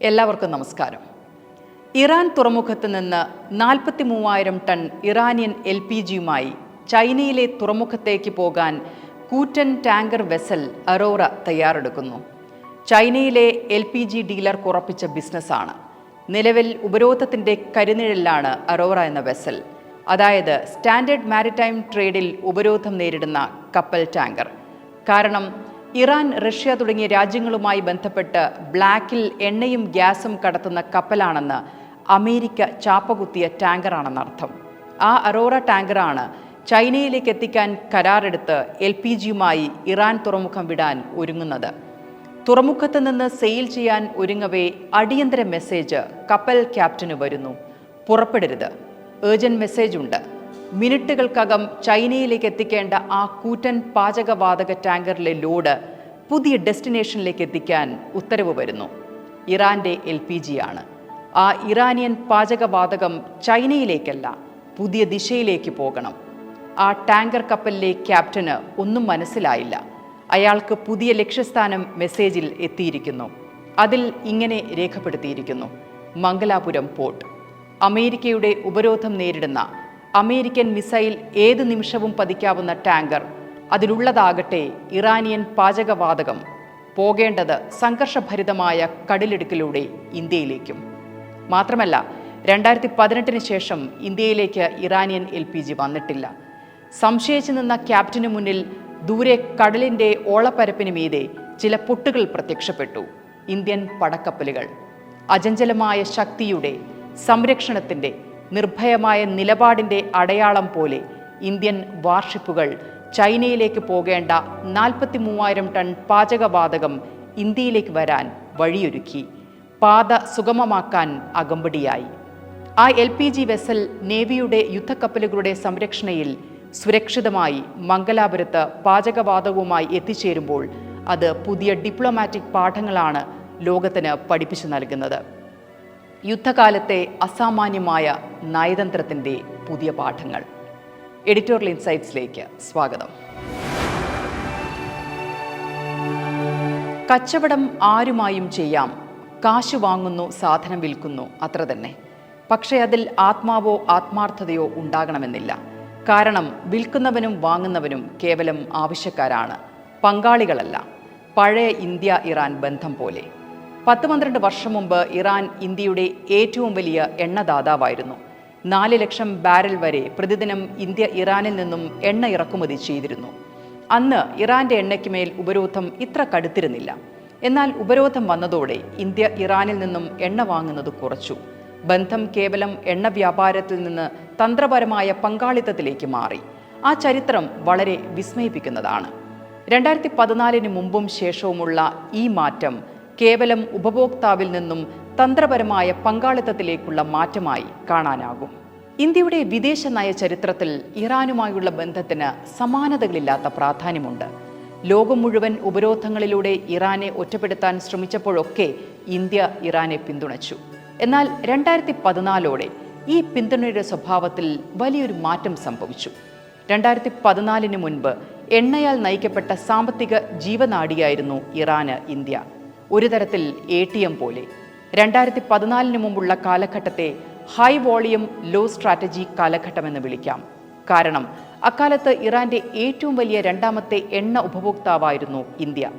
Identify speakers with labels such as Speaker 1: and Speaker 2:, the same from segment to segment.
Speaker 1: എല്ലാവർക്കും നമസ്കാരം. ഇറാൻ തുറമുഖത്ത് നിന്ന് 43,000 ടൺ ഇറാനിയൻ LPGയുമായി ചൈനയിലെ തുറമുഖത്തേക്ക് പോകാൻ കൂറ്റൻ ടാങ്കർ വെസൽ അറോറ തയ്യാറെടുക്കുന്നു. ചൈനയിലെ LPG ഡീലർക്ക് ഉറപ്പിച്ച ബിസിനസ്സാണ്. നിലവിൽ ഉപരോധത്തിൻ്റെ കരുനിഴലിലാണ് അറോറ എന്ന വെസൽ, അതായത് സ്റ്റാൻഡേർഡ് മാരിടൈം ട്രേഡിൽ ഉപരോധം നേരിടുന്ന കപ്പൽ ടാങ്കർ. കാരണം ഇറാൻ, റഷ്യ തുടങ്ങിയ രാജ്യങ്ങളുമായി ബന്ധപ്പെട്ട് ബ്ലാക്കിൽ എണ്ണയും ഗ്യാസും കടത്തുന്ന കപ്പലാണെന്ന് അമേരിക്ക ചാപ്പകുത്തിയ ടാങ്കറാണെന്നർത്ഥം. ആ അറോറ ടാങ്കറാണ് ചൈനയിലേക്ക് എത്തിക്കാൻ കരാറെടുത്ത് LPGയുമായി ഇറാൻ തുറമുഖം വിടാൻ ഒരുങ്ങുന്നത്. തുറമുഖത്ത് നിന്ന് സെയിൽ ചെയ്യാൻ ഒരുങ്ങവേ അടിയന്തര മെസ്സേജ് കപ്പൽ ക്യാപ്റ്റന് വരുന്നു: പുറപ്പെടരുത്. ഏർജന്റ് മെസ്സേജ് ഉണ്ട്. മിനിറ്റുകൾക്കകം ചൈനയിലേക്ക് എത്തിക്കേണ്ട ആ കൂറ്റൻ പാചകവാതക ടാങ്കറിലെ ലോഡ് പുതിയ ഡെസ്റ്റിനേഷനിലേക്ക് എത്തിക്കാൻ ഉത്തരവ് വരുന്നു. ഇറാന്റെ LPGയാണ്. ആ ഇറാനിയൻ പാചകവാതകം ചൈനയിലേക്കല്ല, പുതിയ ദിശയിലേക്ക് പോകണം. ആ ടാങ്കർ കപ്പലിലെ ക്യാപ്റ്റന് ഒന്നും മനസ്സിലായില്ല. അയാൾക്ക് പുതിയ ലക്ഷ്യസ്ഥാനം മെസ്സേജിൽ എത്തിയിരിക്കുന്നു. അതിൽ ഇങ്ങനെ രേഖപ്പെടുത്തിയിരിക്കുന്നു: മംഗലാപുരം പോർട്ട്. അമേരിക്കയുടെ ഉപരോധം നേരിടുന്ന അമേരിക്കൻ മിസൈൽ ഏത് നിമിഷവും പതിക്കാവുന്ന ടാങ്കർ, അതിലുള്ളതാകട്ടെ ഇറാനിയൻ പാചകവാതകം. പോകേണ്ടത് സംഘർഷഭരിതമായ കടലിടുക്കിലൂടെ ഇന്ത്യയിലേക്കും. മാത്രമല്ല, 2018 ശേഷം ഇന്ത്യയിലേക്ക് ഇറാനിയൻ LPG വന്നിട്ടില്ല. സംശയിച്ചു നിന്ന ക്യാപ്റ്റന് മുന്നിൽ ദൂരെ കടലിൻ്റെ ഓളപ്പരപ്പിന് മീതെ ചില പൊട്ടുകൾ പ്രത്യക്ഷപ്പെട്ടു. ഇന്ത്യൻ പടക്കപ്പലുകൾ. അചഞ്ചലമായ ശക്തിയുടെ, സംരക്ഷണത്തിൻ്റെ, നിർഭയമായ നിലപാടിൻ്റെ അടയാളം പോലെ ഇന്ത്യൻ വാർഷിപ്പുകൾ ചൈനയിലേക്ക് പോകേണ്ട 43,000 ടൺ പാചകവാതകം ഇന്ത്യയിലേക്ക് വരാൻ വഴിയൊരുക്കി. പാത സുഗമമാക്കാൻ അകമ്പടിയായി. ആ LPG വെസൽ നേവിയുടെ യുദ്ധക്കപ്പലുകളുടെ സംരക്ഷണയിൽ സുരക്ഷിതമായി മംഗലാപുരത്ത് പാചകവാതകവുമായി എത്തിച്ചേരുമ്പോൾ അത് പുതിയ ഡിപ്ലോമാറ്റിക് പാഠങ്ങളാണ് ലോകത്തിന് പഠിപ്പിച്ചു നൽകുന്നത്. യുദ്ധകാലത്തെ അസാമാന്യമായ നയതന്ത്രത്തിൻ്റെ പുതിയ പാഠങ്ങൾ. എഡിറ്റോറിയൽ ഇൻസൈറ്റ്സിലേക്ക് സ്വാഗതം. കച്ചവടം ആരുമായും ചെയ്യാം. കാശ് വാങ്ങുന്നു, സാധനം വിൽക്കുന്നു, അത്ര തന്നെ. പക്ഷേ അതിൽ ആത്മാവോ ആത്മാർത്ഥതയോ ഉണ്ടാകണമെന്നില്ല. കാരണം വിൽക്കുന്നവനും വാങ്ങുന്നവനും കേവലം ആവശ്യക്കാരാണ്, പങ്കാളികളല്ല. പഴയ ഇന്ത്യ ഇറാൻ ബന്ധം പോലെ. 10-12 വർഷം മുമ്പ് ഇറാൻ ഇന്ത്യയുടെ ഏറ്റവും വലിയ എണ്ണദാതാവായിരുന്നു. 4 ലക്ഷം ബാരൽ വരെ പ്രതിദിനം ഇന്ത്യ ഇറാനിൽ നിന്നും എണ്ണ ഇറക്കുമതി ചെയ്തിരുന്നു. അന്ന് ഇറാന്റെ എണ്ണയ്ക്ക് മേൽ ഉപരോധം ഇത്ര കടുത്തിരുന്നില്ല. എന്നാൽ ഉപരോധം വന്നതോടെ ഇന്ത്യ ഇറാനിൽ നിന്നും എണ്ണ വാങ്ങുന്നത് കുറച്ചു. ബന്ധം കേവലം എണ്ണ വ്യാപാരത്തിൽ നിന്ന് തന്ത്രപരമായ പങ്കാളിത്തത്തിലേക്ക് മാറി. ആ ചരിത്രം വളരെ വിസ്മയിപ്പിക്കുന്നതാണ്. 2014 മുമ്പും ശേഷവുമുള്ള ഈ മാറ്റം കേവലം ഉപഭോക്താവിൽ നിന്നും തന്ത്രപരമായ പങ്കാളിത്തത്തിലേക്കുള്ള മാറ്റമായി കാണാനാകും. ഇന്ത്യയുടെ വിദേശ നയ ചരിത്രത്തിൽ ഇറാനുമായുള്ള ബന്ധത്തിന് സമാനതകളില്ലാത്ത പ്രാധാന്യമുണ്ട്. ലോകം മുഴുവൻ ഉപരോധങ്ങളിലൂടെ ഇറാനെ ഒറ്റപ്പെടുത്താൻ ശ്രമിച്ചപ്പോഴൊക്കെ ഇന്ത്യ ഇറാനെ പിന്തുണച്ചു. എന്നാൽ 2014ഓടെ ഈ പിന്തുണയുടെ സ്വഭാവത്തിൽ വലിയൊരു മാറ്റം സംഭവിച്ചു. 2014 മുൻപ് എണ്ണയാൽ നയിക്കപ്പെട്ട സാമ്പത്തിക ജീവനാഡിയായിരുന്നു ഇറാന് ഇന്ത്യ. ഒരു തരത്തിൽ ATM പോലെ. 2014 മുമ്പുള്ള കാലഘട്ടത്തെ ഹൈ വോളിയം ലോ സ്ട്രാറ്റജി കാലഘട്ടമെന്ന് വിളിക്കാം. കാരണം അക്കാലത്ത് ഇറാന്റെ ഏറ്റവും വലിയ രണ്ടാമത്തെ എണ്ണ ഉപഭോക്താവായിരുന്നു ഇന്ത്യ.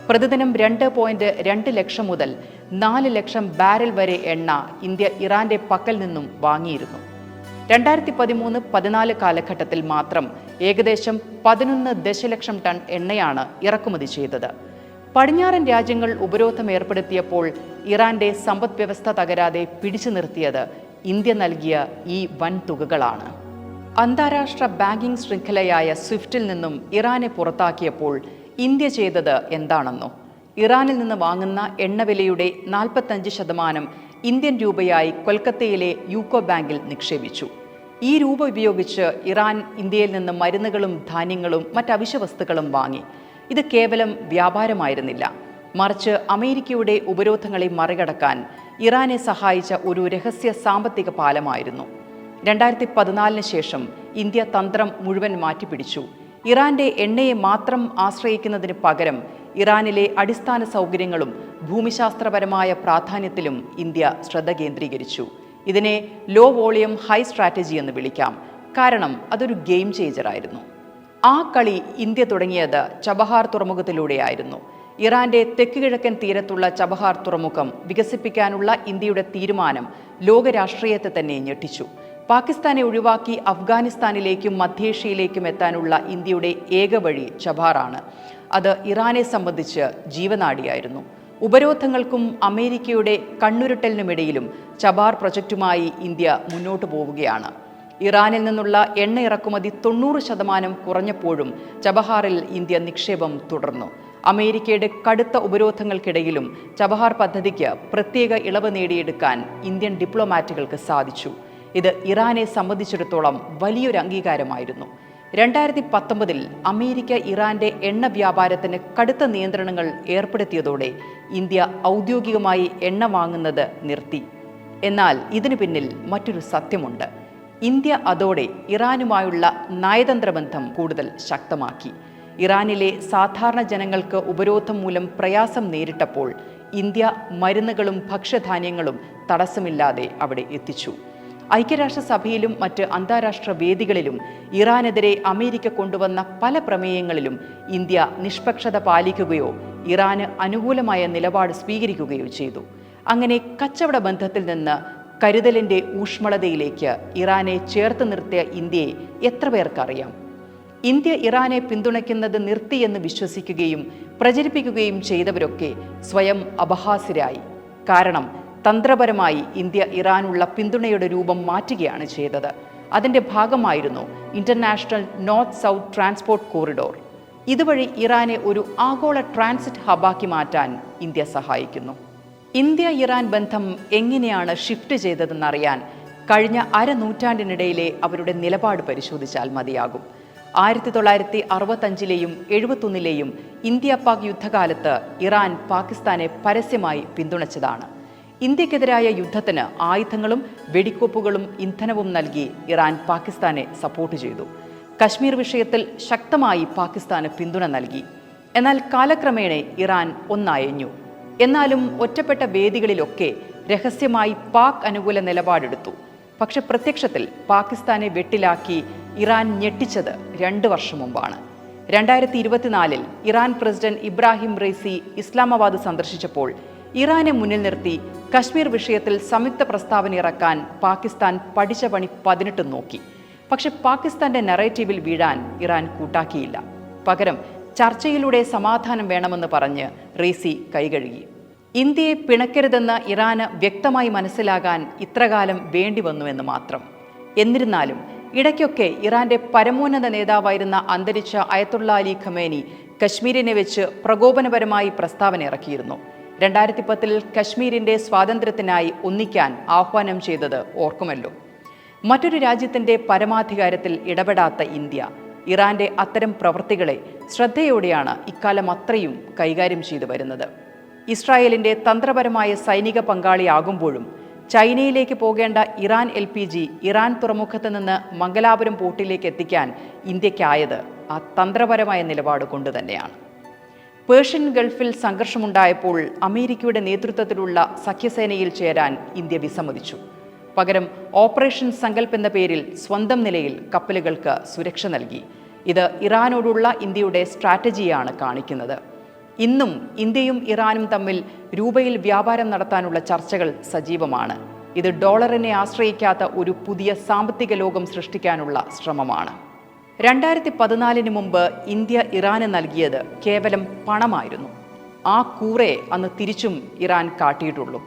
Speaker 1: പ്രതിദിനം 2.2 ലക്ഷം മുതൽ 4 ലക്ഷം ബാരൽ വരെ എണ്ണ ഇന്ത്യ ഇറാന്റെ പക്കൽ നിന്നും വാങ്ങിയിരുന്നു. 2013-14 കാലഘട്ടത്തിൽ മാത്രം ഏകദേശം 11 ദശലക്ഷം ടൺ എണ്ണയാണ് ഇറക്കുമതി ചെയ്തത്. പടിഞ്ഞാറൻ രാജ്യങ്ങൾ ഉപരോധം ഏർപ്പെടുത്തിയപ്പോൾ ഇറാന്റെ സമ്പദ് വ്യവസ്ഥ തകരാതെ പിടിച്ചു നിർത്തിയത് ഇന്ത്യ നൽകിയ ഈ വൻ തുകകളാണ്. അന്താരാഷ്ട്ര ബാങ്കിംഗ് ശൃംഖലയായ സ്വിഫ്റ്റിൽ നിന്നും ഇറാനെ പുറത്താക്കിയപ്പോൾ ഇന്ത്യ ചെയ്തത് എന്താണെന്നോ? ഇറാനിൽ നിന്ന് വാങ്ങുന്ന എണ്ണവിലയുടെ 45% ഇന്ത്യൻ രൂപയായി കൊൽക്കത്തയിലെ യൂക്കോ ബാങ്കിൽ നിക്ഷേപിച്ചു. ഈ രൂപ ഉപയോഗിച്ച് ഇറാൻ ഇന്ത്യയിൽ നിന്ന് മരുന്നുകളും ധാന്യങ്ങളും മറ്റവശ്യ വസ്തുക്കളും വാങ്ങി. ഇത് കേവലം വ്യാപാരമായിരുന്നില്ല, മറിച്ച് അമേരിക്കയുടെ ഉപരോധങ്ങളെ മറികടക്കാൻ ഇറാനെ സഹായിച്ച ഒരു രഹസ്യ സാമ്പത്തിക പാലമായിരുന്നു. 2014 ശേഷം ഇന്ത്യ തന്ത്രം മുഴുവൻ മാറ്റിപ്പിടിച്ചു. ഇറാന്റെ എണ്ണയെ മാത്രം ആശ്രയിക്കുന്നതിന് പകരം ഇറാനിലെ അടിസ്ഥാന സൗകര്യങ്ങളും ഭൂമിശാസ്ത്രപരമായ പ്രാധാന്യത്തിലും ഇന്ത്യ ശ്രദ്ധ കേന്ദ്രീകരിച്ചു. ഇതിനെ ലോ വോളിയം ഹൈ സ്ട്രാറ്റജി എന്ന് വിളിക്കാം. കാരണം അതൊരു ഗെയിം ചേഞ്ചറായിരുന്നു. ആ കളി ഇന്ത്യ തുടങ്ങിയത് ചബഹാർ തുറമുഖത്തിലൂടെയായിരുന്നു. ഇറാന്റെ തെക്ക് കിഴക്കൻ തീരത്തുള്ള ചബഹാർ തുറമുഖം വികസിപ്പിക്കാനുള്ള ഇന്ത്യയുടെ തീരുമാനം ലോകരാഷ്ട്രീയത്തെ തന്നെ ഞെട്ടിച്ചു. പാകിസ്ഥാനെ ഒഴിവാക്കി അഫ്ഗാനിസ്ഥാനിലേക്കും മധ്യേഷ്യയിലേക്കും എത്താനുള്ള ഇന്ത്യയുടെ ഏക വഴി ചബഹാറാണ്. അത് ഇറാനെ സംബന്ധിച്ച് ജീവനാഡിയായിരുന്നു. ഉപരോധങ്ങൾക്കും അമേരിക്കയുടെ കണ്ണുരുട്ടലിനുമിടയിലും ചബഹാർ പ്രൊജക്റ്റുമായി ഇന്ത്യ മുന്നോട്ടു പോവുകയാണ്. ഇറാനിൽ നിന്നുള്ള എണ്ണ ഇറക്കുമതി 90% കുറഞ്ഞപ്പോഴും ചബഹാറിൽ ഇന്ത്യ നിക്ഷേപം തുടർന്നു. അമേരിക്കയുടെ കടുത്ത ഉപരോധങ്ങൾക്കിടയിലും ചബഹാർ പദ്ധതിക്ക് പ്രത്യേക ഇളവ് നേടിയെടുക്കാൻ ഇന്ത്യൻ ഡിപ്ലോമാറ്റുകൾക്ക് സാധിച്ചു. ഇത് ഇറാനെ സംബന്ധിച്ചിടത്തോളം വലിയൊരു അംഗീകാരമായിരുന്നു. 2019 അമേരിക്ക ഇറാന്റെ എണ്ണ വ്യാപാരത്തിന് കടുത്ത നിയന്ത്രണങ്ങൾ ഏർപ്പെടുത്തിയതോടെ ഇന്ത്യ ഔദ്യോഗികമായി എണ്ണ വാങ്ങുന്നത് നിർത്തി. എന്നാൽ ഇതിനു പിന്നിൽ മറ്റൊരു സത്യമുണ്ട്. ഇന്ത്യ അതോടെ ഇറാനുമായുള്ള നയതന്ത്ര ബന്ധം കൂടുതൽ ശക്തമാക്കി. ഇറാനിലെ സാധാരണ ജനങ്ങൾക്ക് ഉപരോധം മൂലം പ്രയാസം നേരിട്ടപ്പോൾ ഇന്ത്യ മരുന്നുകളും ഭക്ഷ്യധാന്യങ്ങളും തടസ്സമില്ലാതെ അവിടെ എത്തിച്ചു. ഐക്യരാഷ്ട്രസഭയിലും മറ്റ് അന്താരാഷ്ട്ര വേദികളിലും ഇറാനെതിരെ അമേരിക്ക കൊണ്ടുവന്ന പല പ്രമേയങ്ങളിലും ഇന്ത്യ നിഷ്പക്ഷത പാലിക്കുകയോ ഇറാന് അനുകൂലമായ നിലപാട് സ്വീകരിക്കുകയോ ചെയ്തു. അങ്ങനെ കച്ചവട ബന്ധത്തിൽ നിന്ന് കരുതലിന്റെ ഊഷ്മളതയിലേക്ക് ഇറാനെ ചേർത്ത് നിർത്തിയ ഇന്ത്യയെ എത്ര പേർക്കറിയാം? ഇന്ത്യ ഇറാനെ പിന്തുണയ്ക്കുന്നത് നിർത്തിയെന്ന് വിശ്വസിക്കുകയും പ്രചരിപ്പിക്കുകയും ചെയ്തവരൊക്കെ സ്വയം അപഹാസ്യരായി. കാരണം തന്ത്രപരമായി ഇന്ത്യ ഇറാനുള്ള പിന്തുണയുടെ രൂപം മാറ്റുകയാണ് ചെയ്തത്. അതിന്റെ ഭാഗമായിരുന്നു international north south transport corridor. ഇതുവഴി ഇറാനെ ഒരു ആഗോള ട്രാൻസിറ്റ് ഹബാക്കി മാറ്റാൻ ഇന്ത്യ സഹായിക്കുന്നു. ഇന്ത്യ ഇറാൻ ബന്ധം എങ്ങനെയാണ് ഷിഫ്റ്റ് ചെയ്തതെന്നറിയാൻ കഴിഞ്ഞ അരനൂറ്റാണ്ടിനിടയിലെ അവരുടെ നിലപാട് പരിശോധിച്ചാൽ മതിയാകും. 1965ലെയും 71ലെയും ഇന്ത്യ പാക് യുദ്ധകാലത്ത് ഇറാൻ പാകിസ്ഥാനെ പരസ്യമായി പിന്തുണച്ചതാണ്. ഇന്ത്യക്കെതിരായ യുദ്ധത്തിന് ആയുധങ്ങളും വെടിക്കോപ്പുകളും ഇന്ധനവും നൽകി ഇറാൻ പാകിസ്ഥാനെ സപ്പോർട്ട് ചെയ്തു. കശ്മീർ വിഷയത്തിൽ ശക്തമായി പാകിസ്ഥാന് പിന്തുണ നൽകി. എന്നാൽ കാലക്രമേണ ഇറാൻ ഒന്നയഞ്ഞു. എന്നാലും ഒറ്റപ്പെട്ട വേദികളിലൊക്കെ രഹസ്യമായി പാക് അനുകൂല നിലപാടെടുത്തു. പക്ഷെ പ്രത്യക്ഷത്തിൽ പാകിസ്ഥാനെ വെട്ടിലാക്കി ഇറാൻ ഞെട്ടിച്ചത് 2 വർഷം മുമ്പാണ്. 2024 Iran president Ebrahim Raisi Islamabad സന്ദർശിച്ചപ്പോൾ ഇറാനെ മുന്നിൽ നിർത്തി കശ്മീർ വിഷയത്തിൽ സംയുക്ത പ്രസ്താവന ഇറക്കാൻ പാകിസ്ഥാൻ പഠിച്ച പണി 18 നോക്കി. പക്ഷെ പാകിസ്ഥാന്റെ നറേറ്റീവിൽ വീഴാൻ ഇറാൻ കൂട്ടാക്കിയില്ല. പകരം ചർച്ചയിലൂടെ സമാധാനം വേണമെന്ന് പറഞ്ഞ് റൈസി കൈകഴുകി. ഇന്ത്യയെ പിണക്കരുതെന്ന് ഇറാന് വ്യക്തമായി മനസ്സിലാകാൻ ഇത്രകാലം വേണ്ടിവന്നുവെന്ന് മാത്രം. എന്നിരുന്നാലും ഇടയ്ക്കൊക്കെ ഇറാന്റെ പരമോന്നത നേതാവായിരുന്ന അന്തരിച്ച അയത്തുള്ള അലി ഖമേനി കശ്മീരിനെ വെച്ച് പ്രകോപനപരമായി പ്രസ്താവന ഇറക്കിയിരുന്നു. 2010 കശ്മീരിന്റെ സ്വാതന്ത്ര്യത്തിനായി ഒന്നിക്കാൻ ആഹ്വാനം ചെയ്തത് ഓർക്കുമല്ലോ. മറ്റൊരു രാജ്യത്തിന്റെ പരമാധികാരത്തിൽ ഇടപെടാത്ത ഇന്ത്യ ഇറാന്റെ അത്തരം പ്രവൃത്തികളെ ശ്രദ്ധയോടെയാണ് ഇക്കാലം അത്രയും കൈകാര്യം ചെയ്തു വരുന്നത്. ഇസ്രായേലിന്റെ തന്ത്രപരമായ സൈനിക പങ്കാളിയാകുമ്പോഴും ചൈനയിലേക്ക് പോകേണ്ട ഇറാൻ LPG ഇറാൻ തുറമുഖത്ത് നിന്ന് മംഗലാപുരം പോർട്ടിലേക്ക് എത്തിക്കാൻ ഇന്ത്യക്കായത് ആ തന്ത്രപരമായ നിലപാട് കൊണ്ടുതന്നെയാണ്. പേർഷ്യൻ ഗൾഫിൽ സംഘർഷമുണ്ടായപ്പോൾ അമേരിക്കയുടെ നേതൃത്വത്തിലുള്ള സഖ്യസേനയിൽ ചേരാൻ ഇന്ത്യ വിസമ്മതിച്ചു. പകരം ഓപ്പറേഷൻ സങ്കൽപ്പ് എന്ന പേരിൽ സ്വന്തം നിലയിൽ കപ്പലുകൾക്ക് സുരക്ഷ നൽകി. ഇത് ഇറാനോടുള്ള ഇന്ത്യയുടെ സ്ട്രാറ്റജിയാണ് കാണിക്കുന്നത്. ഇന്നും ഇന്ത്യയും ഇറാനും തമ്മിൽ രൂപയിൽ വ്യാപാരം നടത്താനുള്ള ചർച്ചകൾ സജീവമാണ്. ഇത് ഡോളറിനെ ആശ്രയിക്കാത്ത ഒരു പുതിയ സാമ്പത്തിക ലോകം സൃഷ്ടിക്കാനുള്ള ശ്രമമാണ്. 2014 മുമ്പ് ഇന്ത്യ ഇറാന് നൽകിയത് കേവലം പണമായിരുന്നു. ആ കൂറെ അന്ന് തിരിച്ചും ഇറാൻ കാട്ടിയിട്ടുള്ളൂ.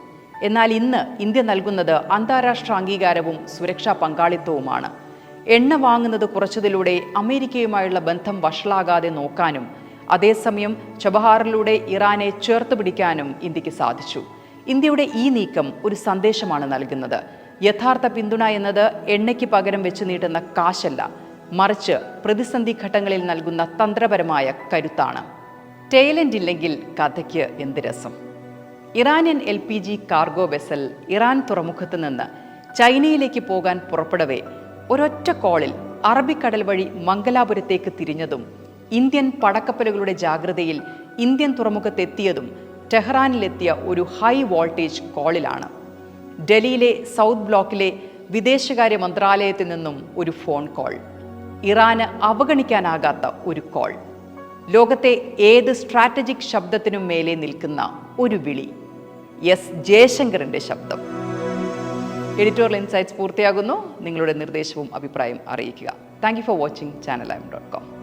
Speaker 1: എന്നാൽ ഇന്ന് ഇന്ത്യ നൽകുന്നത് അന്താരാഷ്ട്ര അംഗീകാരവും സുരക്ഷാ പങ്കാളിത്തവുമാണ്. എണ്ണ വാങ്ങുന്നത് കുറച്ചതിലൂടെ അമേരിക്കയുമായുള്ള ബന്ധം വഷളാകാതെ നോക്കാനും അതേസമയം ചബഹാറിലൂടെ ഇറാനെ ചേർത്ത് പിടിക്കാനും ഇന്ത്യക്ക് സാധിച്ചു. ഇന്ത്യയുടെ ഈ നീക്കം ഒരു സന്ദേശമാണ് നൽകുന്നത്. യഥാർത്ഥ പിന്തുണ എന്നത് എണ്ണയ്ക്ക് പകരം വെച്ച് നീട്ടുന്ന കാശല്ല, മറിച്ച് പ്രതിസന്ധി ഘട്ടങ്ങളിൽ നൽകുന്ന തന്ത്രപരമായ കരുത്താണ്. ടെയിലൻഡ് ഇല്ലെങ്കിൽ കഥയ്ക്ക് എന്ത് രസം. Iranian LPG cargo vessel Iran തുറമുഖത്ത് നിന്ന് ചൈനയിലേക്ക് പോകാൻ പുറപ്പെടവേ ഒരൊറ്റ കോളിൽ അറബിക്കടൽ വഴി മംഗലാപുരത്തേക്ക് തിരിഞ്ഞതും ഇന്ത്യൻ പടക്കപ്പലുകളുടെ ജാഗ്രതയിൽ ഇന്ത്യൻ തുറമുഖത്തെത്തിയതും ടെഹ്റാനിലെത്തിയ ഒരു ഹൈ വോൾട്ടേജ് കോളിലാണ്. ഡൽഹിയിലെ സൗത്ത് ബ്ലോക്കിലെ വിദേശകാര്യ മന്ത്രാലയത്തിൽ നിന്നും ഒരു ഫോൺ കോൾ. ഇറാന് അവഗണിക്കാനാകാത്ത ഒരു കോൾ. ലോകത്തെ ഏത് സ്ട്രാറ്റജിക് ശബ്ദത്തിനും മേലെ നിൽക്കുന്ന ഒരു വിളി. എസ് ജയശങ്കറിന്റെ ശബ്ദം. എഡിറ്റോറിയൽ ഇൻസൈറ്റ്സ് പൂർത്തിയാകുന്നു. നിങ്ങളുടെ നിർദ്ദേശവും അഭിപ്രായം അറിയിക്കുക. Thank you for watching channelime.com.